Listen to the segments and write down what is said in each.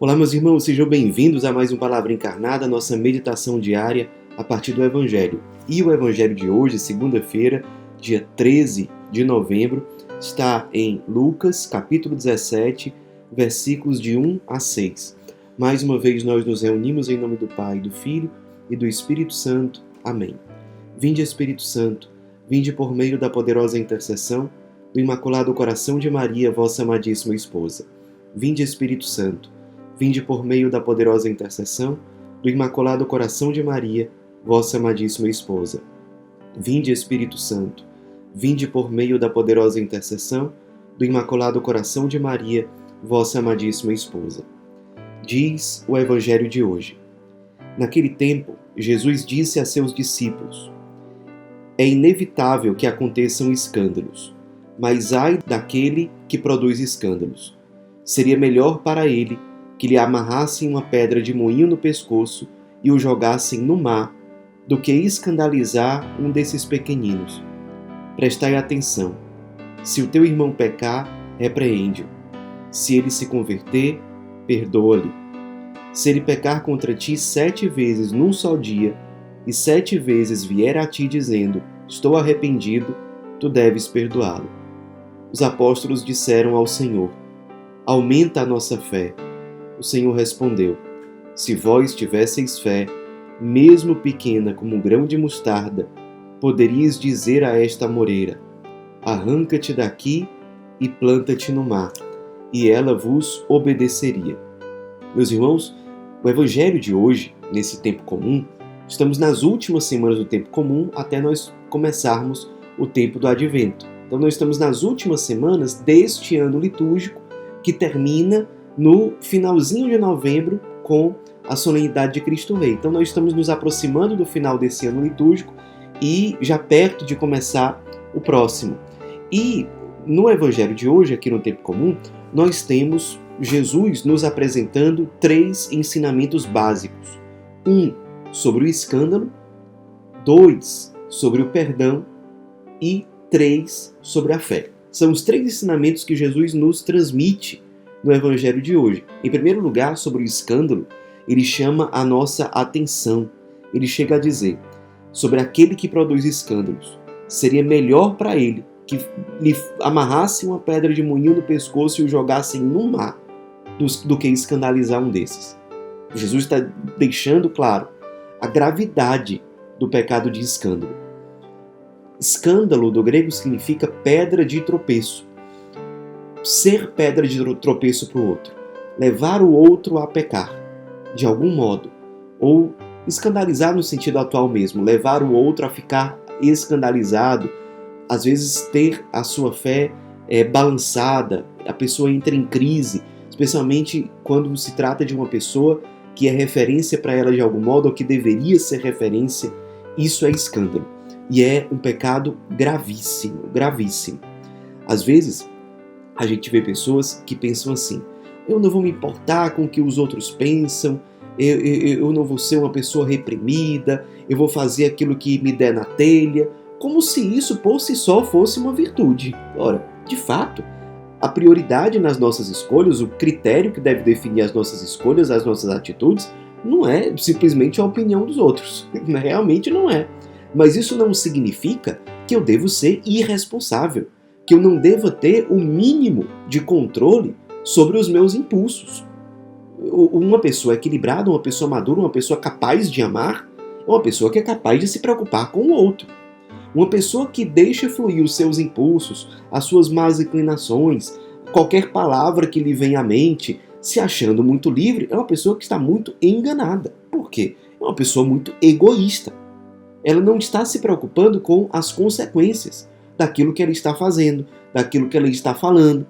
Olá, meus irmãos, sejam bem-vindos a mais um Palavra Encarnada, nossa meditação diária a partir do Evangelho. E o Evangelho de hoje, segunda-feira, dia 13 de novembro, está em Lucas, capítulo 17, versículos de 1 a 6. Mais uma vez nós nos reunimos em nome do Pai, do Filho e do Espírito Santo. Amém. Vinde, Espírito Santo, vinde por meio da poderosa intercessão do Imaculado Coração de Maria, vossa amadíssima esposa. Vinde, Espírito Santo, vinde por meio da poderosa intercessão do Imaculado Coração de Maria, vossa amadíssima esposa. Vinde, Espírito Santo, vinde por meio da poderosa intercessão do Imaculado Coração de Maria, vossa amadíssima esposa. Diz o Evangelho de hoje. Naquele tempo, Jesus disse a seus discípulos: é inevitável que aconteçam escândalos, mas ai daquele que produz escândalos. Seria melhor para ele que lhe amarrassem uma pedra de moinho no pescoço e o jogassem no mar, do que escandalizar um desses pequeninos. Prestai atenção. Se o teu irmão pecar, repreende-o. Se ele se converter, perdoa-lhe. Se ele pecar contra ti 7 vezes num só dia, e 7 vezes vier a ti dizendo: estou arrependido, tu deves perdoá-lo. Os apóstolos disseram ao Senhor: aumenta a nossa fé. O Senhor respondeu: se vós tivesseis fé, mesmo pequena como um grão de mostarda, poderíeis dizer a esta moreira: arranca-te daqui e planta-te no mar, e ela vos obedeceria. Meus irmãos, o Evangelho de hoje, nesse tempo comum, estamos nas últimas semanas do tempo comum até nós começarmos o tempo do Advento. Então nós estamos nas últimas semanas deste ano litúrgico que termina no finalzinho de novembro com a solenidade de Cristo Rei. Então nós estamos nos aproximando do final desse ano litúrgico e já perto de começar o próximo. E no Evangelho de hoje, aqui no tempo comum, nós temos Jesus nos apresentando 3 ensinamentos básicos. 1 sobre o escândalo, 2 sobre o perdão e 3 sobre a fé. São os 3 ensinamentos que Jesus nos transmite no Evangelho de hoje. Em primeiro lugar, sobre o escândalo, ele chama a nossa atenção. Ele chega a dizer, sobre aquele que produz escândalos, seria melhor para ele que lhe amarrassem uma pedra de moinho no pescoço e o jogassem no mar, do que escandalizar um desses. Jesus está deixando claro a gravidade do pecado de escândalo. Escândalo, do grego, significa pedra de tropeço. Ser pedra de tropeço para o outro, levar o outro a pecar, de algum modo, ou escandalizar no sentido atual mesmo, levar o outro a ficar escandalizado, às vezes ter a sua fé balançada, a pessoa entra em crise, especialmente quando se trata de uma pessoa que é referência para ela de algum modo, ou que deveria ser referência. Isso é escândalo, e é um pecado gravíssimo, gravíssimo. Às vezes, a gente vê pessoas que pensam assim: eu não vou me importar com o que os outros pensam, eu não vou ser uma pessoa reprimida, eu vou fazer aquilo que me der na telha, como se isso por si só fosse uma virtude. Ora, de fato, a prioridade nas nossas escolhas, o critério que deve definir as nossas escolhas, as nossas atitudes, não é simplesmente a opinião dos outros. Realmente não é. Mas isso não significa que eu devo ser irresponsável, que eu não deva ter o mínimo de controle sobre os meus impulsos. Uma pessoa equilibrada, uma pessoa madura, uma pessoa capaz de amar, é uma pessoa que é capaz de se preocupar com o outro. Uma pessoa que deixa fluir os seus impulsos, as suas más inclinações, qualquer palavra que lhe venha à mente, se achando muito livre, é uma pessoa que está muito enganada. Por quê? É uma pessoa muito egoísta. Ela não está se preocupando com as consequências daquilo que ela está fazendo, daquilo que ela está falando.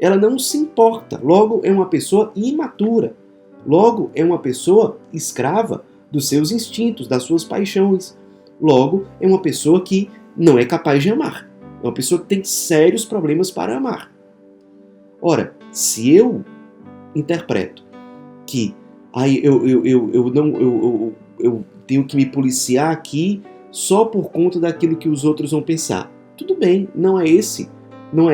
Ela não se importa. Logo, é uma pessoa imatura. Logo, é uma pessoa escrava dos seus instintos, das suas paixões. Logo, é uma pessoa que não é capaz de amar. É uma pessoa que tem sérios problemas para amar. Ora, se eu interpreto que eu tenho que me policiar aqui só por conta daquilo que os outros vão pensar, tudo bem, não é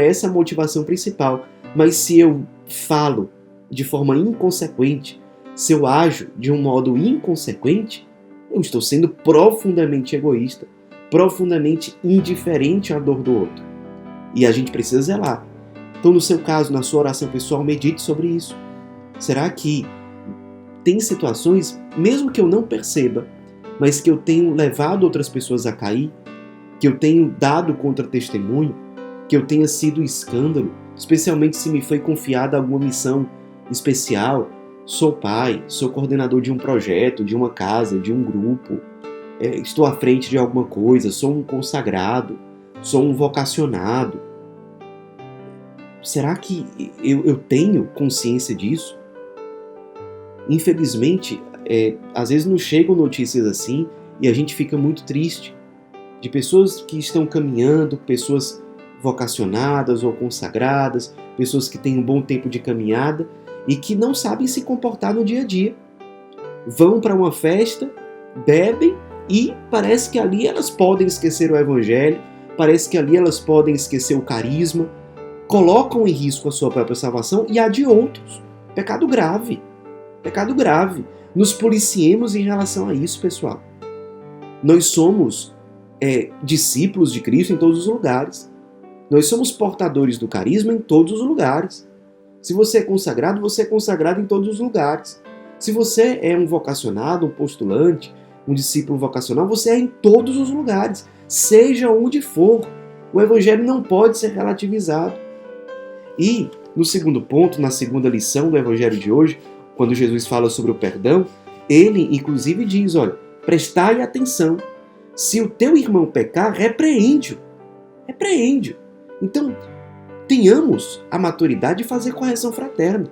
essa a motivação principal. Mas se eu falo de forma inconsequente, se eu ajo de um modo inconsequente, eu estou sendo profundamente egoísta, profundamente indiferente à dor do outro. E a gente precisa zelar. Então, no seu caso, na sua oração pessoal, medite sobre isso. Será que tem situações, mesmo que eu não perceba, mas que eu tenho levado outras pessoas a cair, que eu tenho dado contra-testemunho, que eu tenha sido escândalo, especialmente se me foi confiada alguma missão especial? Sou pai, sou coordenador de um projeto, de uma casa, de um grupo, estou à frente de alguma coisa, sou um consagrado, sou um vocacionado. Será que eu tenho consciência disso? Infelizmente, às vezes nos chegam notícias assim e a gente fica muito triste de pessoas que estão caminhando, pessoas vocacionadas ou consagradas, pessoas que têm um bom tempo de caminhada e que não sabem se comportar no dia a dia. Vão para uma festa, bebem e parece que ali elas podem esquecer o evangelho, parece que ali elas podem esquecer o carisma, colocam em risco a sua própria salvação e a de outros. Pecado grave. Pecado grave. Nos policiemos em relação a isso, pessoal. Nós somos discípulos de Cristo em todos os lugares. Nós somos portadores do carisma em todos os lugares. Se você é consagrado em todos os lugares. Se você é um vocacionado, um postulante, um discípulo vocacional, você é em todos os lugares, seja onde for. O evangelho não pode ser relativizado. E, no segundo ponto, na segunda lição do evangelho de hoje, quando Jesus fala sobre o perdão, ele inclusive diz, olha, prestai atenção. Se o teu irmão pecar, repreende-o. Repreende-o. Então, tenhamos a maturidade de fazer correção fraterna.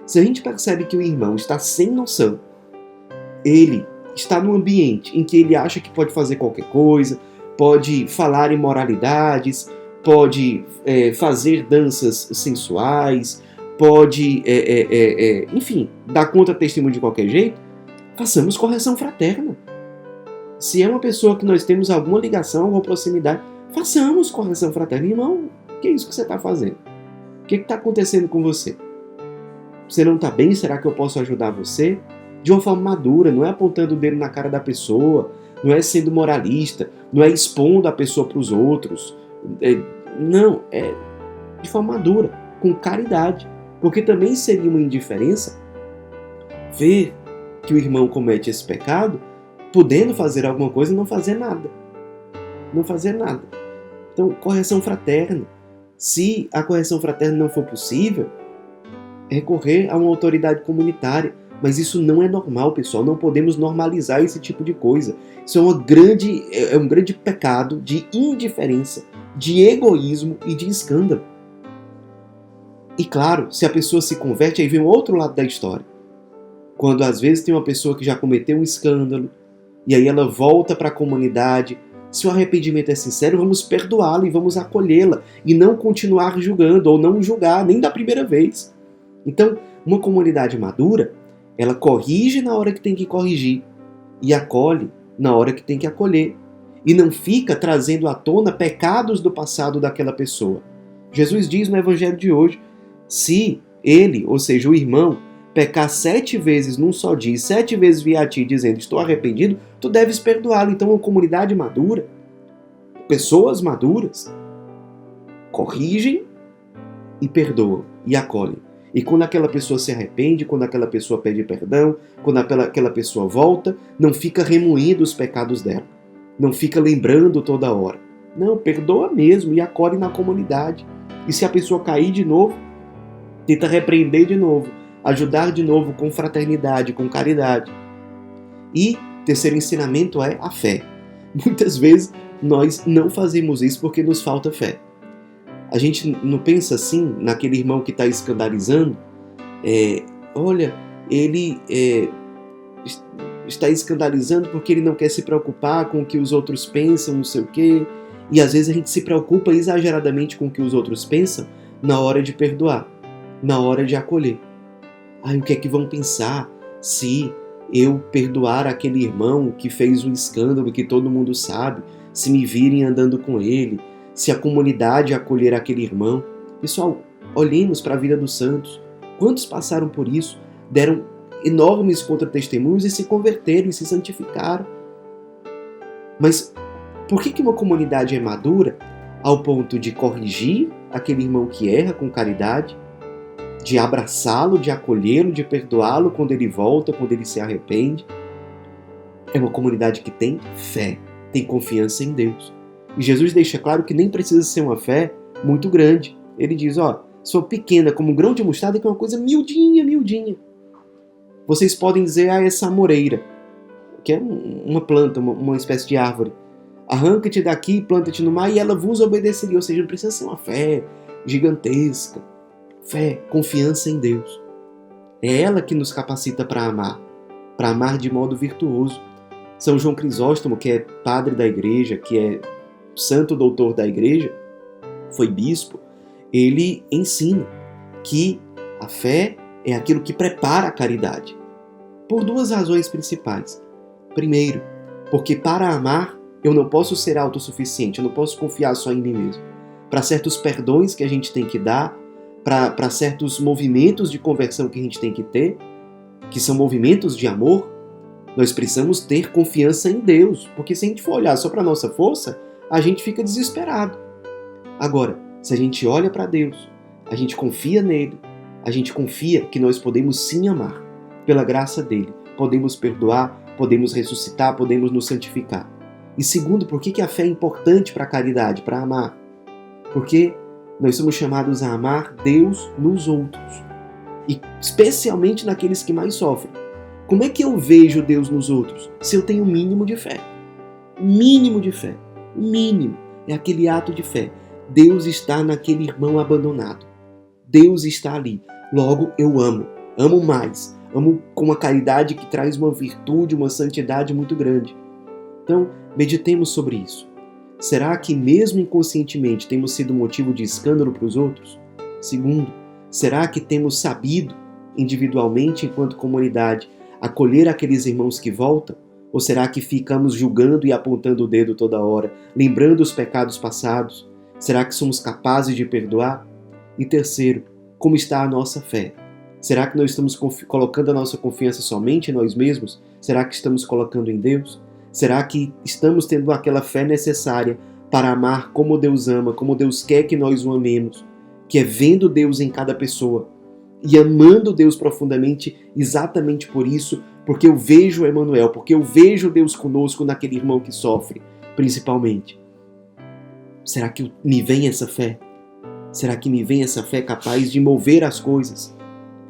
Se a gente percebe que o irmão está sem noção, ele está num ambiente em que ele acha que pode fazer qualquer coisa, pode falar imoralidades, pode fazer danças sensuais, pode, enfim, dar contra-testemunho de qualquer jeito, façamos correção fraterna. Se é uma pessoa que nós temos alguma ligação, alguma proximidade, façamos correção fraterna. Irmão, o que é isso que você está fazendo? O que está acontecendo com você? Você não está bem? Será que eu posso ajudar você? De uma forma madura, não é apontando o dedo na cara da pessoa, não é sendo moralista, não é expondo a pessoa para os outros. Não, é de forma madura, com caridade. Porque também seria uma indiferença ver que o irmão comete esse pecado, podendo fazer alguma coisa e não fazer nada. Não fazer nada. Então, correção fraterna. Se a correção fraterna não for possível, recorrer a uma autoridade comunitária. Mas isso não é normal, pessoal. Não podemos normalizar esse tipo de coisa. Isso é um grande pecado de indiferença, de egoísmo e de escândalo. E claro, se a pessoa se converte, aí vem o outro lado da história. Quando às vezes tem uma pessoa que já cometeu um escândalo, e aí ela volta para a comunidade. Se o arrependimento é sincero, vamos perdoá-la e vamos acolhê-la, e não continuar julgando, ou não julgar nem da primeira vez. Então, uma comunidade madura, ela corrige na hora que tem que corrigir, e acolhe na hora que tem que acolher, e não fica trazendo à tona pecados do passado daquela pessoa. Jesus diz no evangelho de hoje, se ele, ou seja, o irmão, pecar 7 vezes num só dia, 7 vezes vier a ti dizendo, estou arrependido, tu deves perdoá-lo. Então, uma comunidade madura, pessoas maduras, corrigem e perdoam, e acolhem. E quando aquela pessoa se arrepende, quando aquela pessoa pede perdão, quando aquela pessoa volta, não fica remoendo os pecados dela. Não fica lembrando toda hora. Não, perdoa mesmo e acolhe na comunidade. E se a pessoa cair de novo, tenta repreender de novo, ajudar de novo com fraternidade, com caridade. E terceiro ensinamento é a fé. Muitas vezes nós não fazemos isso porque nos falta fé. A gente não pensa assim naquele irmão que está escandalizando. Olha, ele está escandalizando porque ele não quer se preocupar com o que os outros pensam, não sei o quê. E às vezes a gente se preocupa exageradamente com o que os outros pensam na hora de perdoar, na hora de acolher. O que é que vão pensar se eu perdoar aquele irmão que fez um escândalo que todo mundo sabe, se me virem andando com ele, se a comunidade acolher aquele irmão? Pessoal, olhemos para a vida dos santos. Quantos passaram por isso, deram enormes contra-testemunhos e se converteram e se santificaram? Mas por que uma comunidade é madura ao ponto de corrigir aquele irmão que erra com caridade, de abraçá-lo, de acolhê-lo, de perdoá-lo quando ele volta, quando ele se arrepende? É uma comunidade que tem fé, tem confiança em Deus. E Jesus deixa claro que nem precisa ser uma fé muito grande. Ele diz, se for pequena como um grão de mostarda, que é uma coisa miudinha, miudinha. Vocês podem dizer, essa amoreira, que é uma planta, uma espécie de árvore. Arranca-te daqui, planta-te no mar e ela vos obedeceria. Ou seja, não precisa ser uma fé gigantesca. Fé, confiança em Deus. É ela que nos capacita para amar de modo virtuoso. São João Crisóstomo, que é padre da igreja, que é santo doutor da igreja, foi bispo, ele ensina que a fé é aquilo que prepara a caridade. Por duas razões principais. Primeiro, porque para amar eu não posso ser autossuficiente, eu não posso confiar só em mim mesmo. Para certos perdões que a gente tem que dar, para certos movimentos de conversão que a gente tem que ter, que são movimentos de amor, nós precisamos ter confiança em Deus, porque se a gente for olhar só para a nossa força, a gente fica desesperado. Agora, se a gente olha para Deus, a gente confia nele, a gente confia que nós podemos sim amar, pela graça dele, podemos perdoar, podemos ressuscitar, podemos nos santificar. E segundo, por que a fé é importante para a caridade, para amar? Porque nós somos chamados a amar Deus nos outros, e especialmente naqueles que mais sofrem. Como é que eu vejo Deus nos outros? Se eu tenho o mínimo de fé. O mínimo de fé. O mínimo é aquele ato de fé. Deus está naquele irmão abandonado. Deus está ali. Logo, eu amo. Amo mais. Amo com uma caridade que traz uma virtude, uma santidade muito grande. Então, meditemos sobre isso. Será que mesmo inconscientemente temos sido motivo de escândalo para os outros? Segundo, será que temos sabido, individualmente enquanto comunidade, acolher aqueles irmãos que voltam? Ou será que ficamos julgando e apontando o dedo toda hora, lembrando os pecados passados? Será que somos capazes de perdoar? E terceiro, como está a nossa fé? Será que nós estamos colocando a nossa confiança somente em nós mesmos? Será que estamos colocando em Deus? Será que estamos tendo aquela fé necessária para amar como Deus ama, como Deus quer que nós o amemos? Que é vendo Deus em cada pessoa e amando Deus profundamente, exatamente por isso, porque eu vejo o Emmanuel, porque eu vejo Deus conosco naquele irmão que sofre, principalmente. Será que me vem essa fé? Será que me vem essa fé capaz de mover as coisas?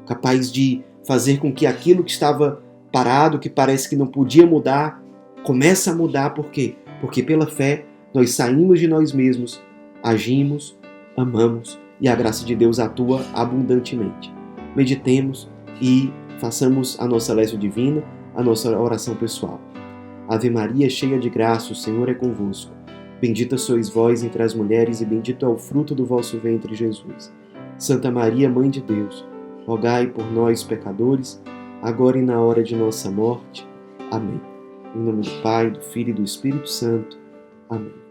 Capaz de fazer com que aquilo que estava parado, que parece que não podia mudar, comece a mudar. Por quê? Porque pela fé nós saímos de nós mesmos, agimos, amamos e a graça de Deus atua abundantemente. Meditemos e façamos a nossa lésio divina, a nossa oração pessoal. Ave Maria, cheia de graça, o Senhor é convosco. Bendita sois vós entre as mulheres e bendito é o fruto do vosso ventre, Jesus. Santa Maria, Mãe de Deus, rogai por nós, pecadores, agora e na hora de nossa morte. Amém. Em nome do Pai, do Filho e do Espírito Santo. Amém.